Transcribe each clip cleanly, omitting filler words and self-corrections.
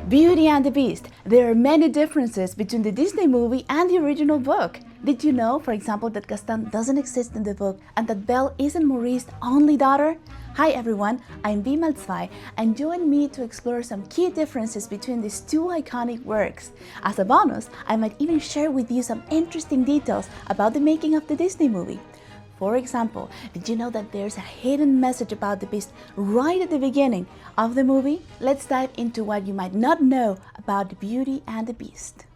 Beauty and the Beast. There are many differences between the Disney movie and the original book. Did you know, for example, that Gaston doesn't exist in the book and that Belle isn't Maurice's only daughter? Hi everyone, I'm Bimal Zwei, and join me to explore some key differences between these two iconic works. As a bonus, I might even share with you some interesting details about the making of the Disney movie. For example, did you know that there's a hidden message about the Beast right at the beginning of the movie? Let's dive into what you might not know about Beauty and the Beast.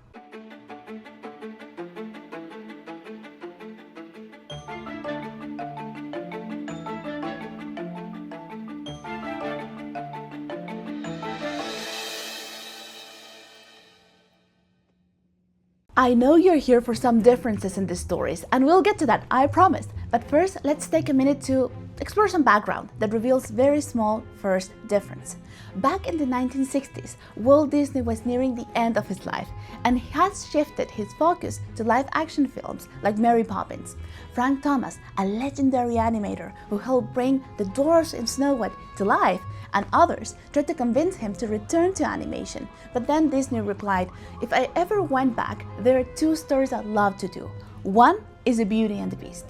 I know you're here for some differences in the stories, and we'll get to that, I promise. But first, let's take a minute to explore some background that reveals very small first difference. Back in the 1960s, Walt Disney was nearing the end of his life, and he has shifted his focus to live-action films like Mary Poppins. Frank Thomas, a legendary animator who helped bring the dwarfs in Snow White to life, and others tried to convince him to return to animation. But then Disney replied, "If I ever went back, there are two stories I'd love to do. One is The Beauty and the Beast."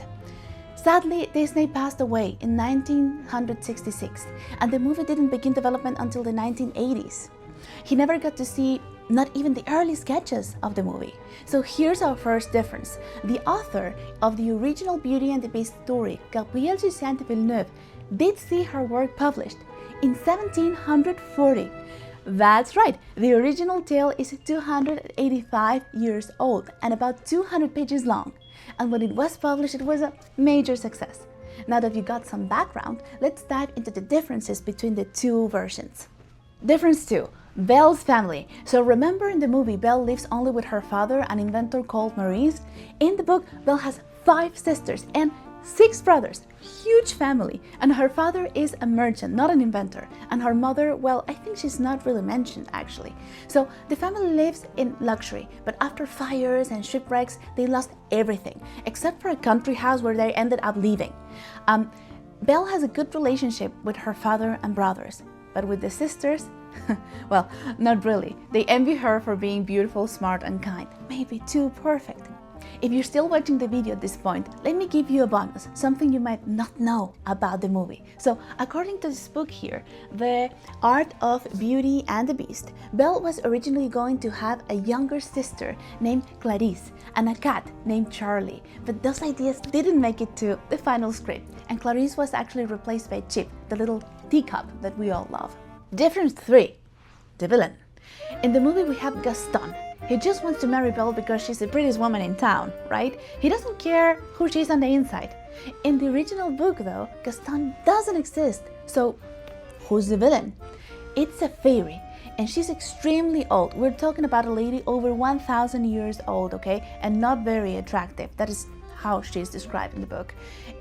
Sadly, Disney passed away in 1966, and the movie didn't begin development until the 1980s. He never got to see not even the early sketches of the movie. So here's our first difference. The author of the original Beauty and the Beast story, Gabrielle Suzanne de Villeneuve, did see her work published in 1740. That's right, the original tale is 285 years old and about 200 pages long. And when it was published, it was a major success. Now that you got some background, let's dive into the differences between the two versions. Difference 2. Belle's family. So remember in the movie, Belle lives only with her father, an inventor called Maurice? In the book, Belle has 5 sisters and 6 brothers, huge family, and her father is a merchant, not an inventor, and her mother, well, I think she's not really mentioned actually. So the family lives in luxury, but after fires and shipwrecks, they lost everything, except for a country house where they ended up living. Belle has a good relationship with her father and brothers, but with the sisters, well, not really. They envy her for being beautiful, smart, and kind, maybe too perfect. If you're still watching the video at this point, let me give you a bonus, something you might not know about the movie. So, according to this book here, The Art of Beauty and the Beast, Belle was originally going to have a younger sister named Clarice and a cat named Charlie, but those ideas didn't make it to the final script, and Clarice was actually replaced by Chip, the little teacup that we all love. Difference 3. The villain. In the movie we have Gaston. He just wants to marry Belle because she's the prettiest woman in town, right? He doesn't care who she is on the inside. In the original book though, Gaston doesn't exist. So who's the villain? It's a fairy, and she's extremely old. We're talking about a lady over 1,000 years old, okay? And not very attractive. That is how she's described in the book.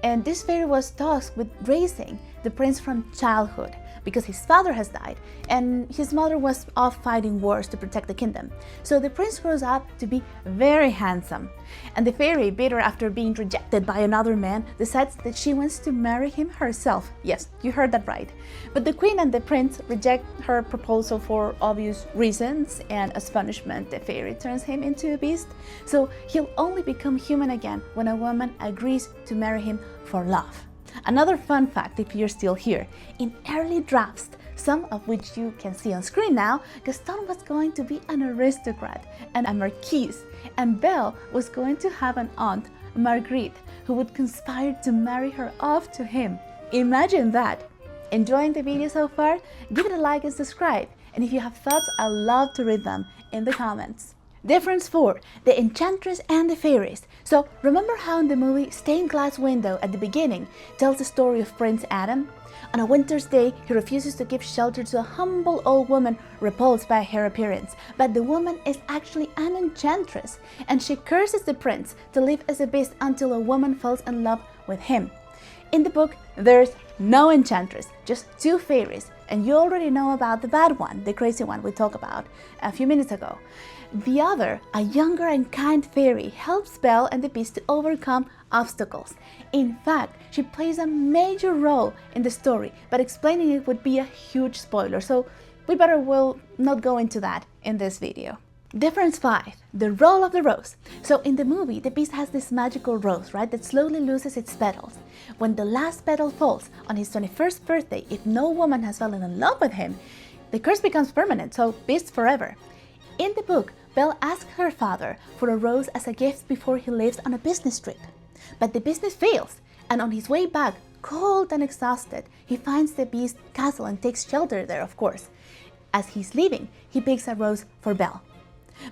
And this fairy was tasked with raising the prince from childhood, because his father has died and his mother was off fighting wars to protect the kingdom. So the prince grows up to be very handsome. And the fairy, bitter after being rejected by another man, decides that she wants to marry him herself. Yes, you heard that right. But the queen and the prince reject her proposal for obvious reasons, and as punishment, the fairy turns him into a beast. So he'll only become human again when a woman agrees to marry him for love. Another fun fact, if you're still here, in early drafts, some of which you can see on screen now, Gaston was going to be an aristocrat and a marquise, and Belle was going to have an aunt, Marguerite, who would conspire to marry her off to him. Imagine that! Enjoying the video so far? Give it a like and subscribe, and if you have thoughts, I'd love to read them in the comments. Difference 4. The Enchantress and the Fairies. So, remember how in the movie Stained Glass Window at the beginning tells the story of Prince Adam? On a winter's day, he refuses to give shelter to a humble old woman repulsed by her appearance. But the woman is actually an enchantress, and she curses the prince to live as a beast until a woman falls in love with him. In the book, there's no enchantress, just 2 fairies, and you already know about the bad one, the crazy one we talked about a few minutes ago. The other, a younger and kind fairy, helps Belle and the Beast to overcome obstacles. In fact, she plays a major role in the story, but explaining it would be a huge spoiler, so we better will not go into that in this video. Difference 5, the role of the rose. So in the movie, the Beast has this magical rose, right, that slowly loses its petals. When the last petal falls on his 21st birthday, if no woman has fallen in love with him, the curse becomes permanent, so Beast forever. In the book, Belle asks her father for a rose as a gift before he leaves on a business trip. But the business fails, and on his way back, cold and exhausted, he finds the Beast's castle and takes shelter there, of course. As he's leaving, he picks a rose for Belle.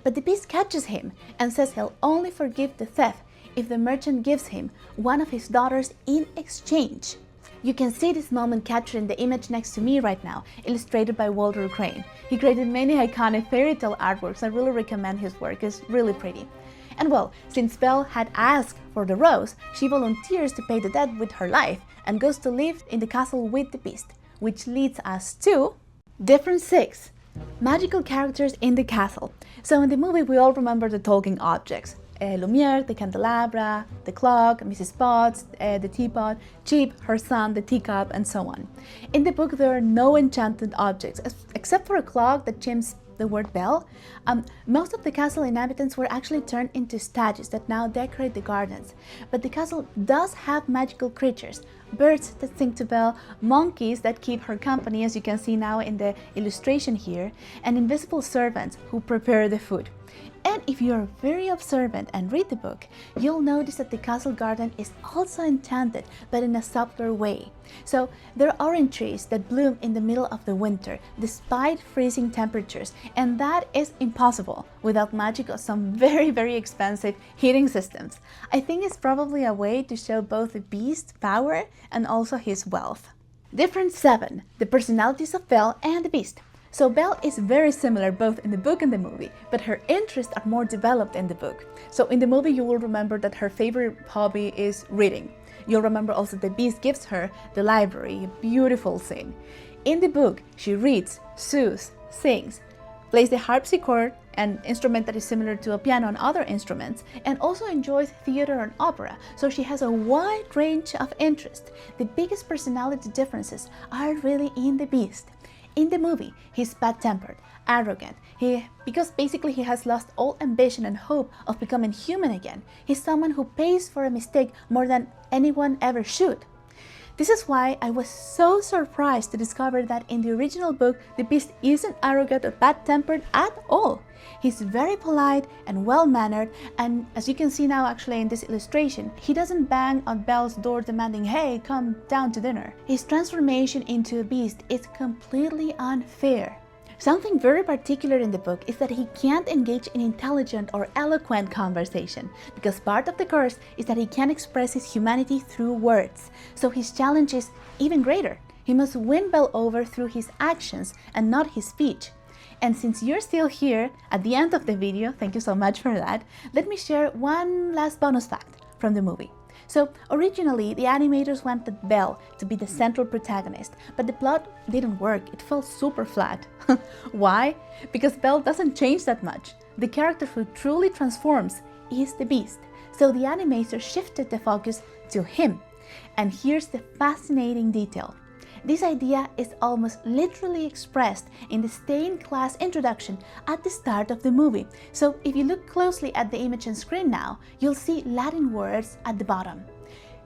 But the Beast catches him and says he'll only forgive the theft if the merchant gives him one of his daughters in exchange. You can see this moment captured in the image next to me right now, illustrated by Walter Crane. He created many iconic fairy tale artworks. I really recommend his work, it's really pretty. And well, since Belle had asked for the rose, she volunteers to pay the debt with her life and goes to live in the castle with the Beast, which leads us to Difference 6. Magical characters in the castle. So in the movie we all remember the talking objects. Lumiere, the candelabra, the clock, Mrs. Potts, the teapot, Chip, her son, the teacup, and so on. In the book there are no enchanted objects, except for a clock that chimes the word bell. Most of the castle inhabitants were actually turned into statues that now decorate the gardens. But the castle does have magical creatures, birds that sing to Belle, monkeys that keep her company, as you can see now in the illustration here, and invisible servants who prepare the food. And if you are very observant and read the book, you'll notice that the castle garden is also enchanted, but in a subtler way. So there are orange trees that bloom in the middle of the winter, despite freezing temperatures, and that is impossible without magic or some very, very expensive heating systems. I think it's probably a way to show both the Beast's power and also his wealth. Difference 7, the personalities of Belle and the Beast. So Belle is very similar both in the book and the movie, but her interests are more developed in the book. So in the movie you will remember that her favorite hobby is reading. You'll remember also the Beast gives her the library, a beautiful scene. In the book she reads, sews, sings, plays the harpsichord, an instrument that is similar to a piano and other instruments, and also enjoys theater and opera, so she has a wide range of interests. The biggest personality differences are really in the Beast. In the movie, he's bad-tempered, arrogant, because basically he has lost all ambition and hope of becoming human again. He's someone who pays for a mistake more than anyone ever should. This is why I was so surprised to discover that in the original book, the Beast isn't arrogant or bad-tempered at all. He's very polite and well-mannered, and as you can see now actually in this illustration, he doesn't bang on Belle's door demanding, "Hey, come down to dinner." His transformation into a beast is completely unfair. Something very particular in the book is that he can't engage in intelligent or eloquent conversation, because part of the curse is that he can't express his humanity through words. So his challenge is even greater. He must win Belle over through his actions and not his speech. And since you're still here at the end of the video, thank you so much for that, let me share one last bonus fact from the movie. So originally the animators wanted Belle to be the central protagonist, but the plot didn't work. It felt super flat. Why? Because Belle doesn't change that much. The character who truly transforms is the Beast. So the animators shifted the focus to him. And here's the fascinating detail. This idea is almost literally expressed in the stained glass introduction at the start of the movie. So if you look closely at the image on screen now, you'll see Latin words at the bottom.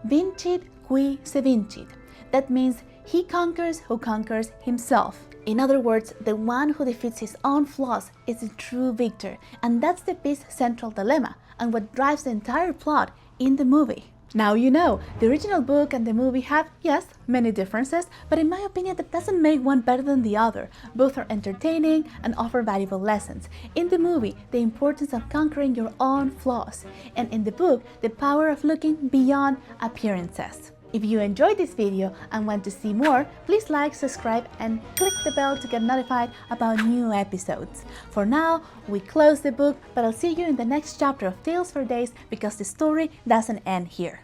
Vincit qui se vincit. That means he conquers who conquers himself. In other words, the one who defeats his own flaws is the true victor. And that's the Beast's central dilemma and what drives the entire plot in the movie. Now you know, the original book and the movie have, yes, many differences, but in my opinion that doesn't make one better than the other. Both are entertaining and offer valuable lessons. In the movie, the importance of conquering your own flaws, and in the book, the power of looking beyond appearances. If you enjoyed this video and want to see more, please like, subscribe, and click the bell to get notified about new episodes. For now, we close the book, but I'll see you in the next chapter of Tales for Days because the story doesn't end here.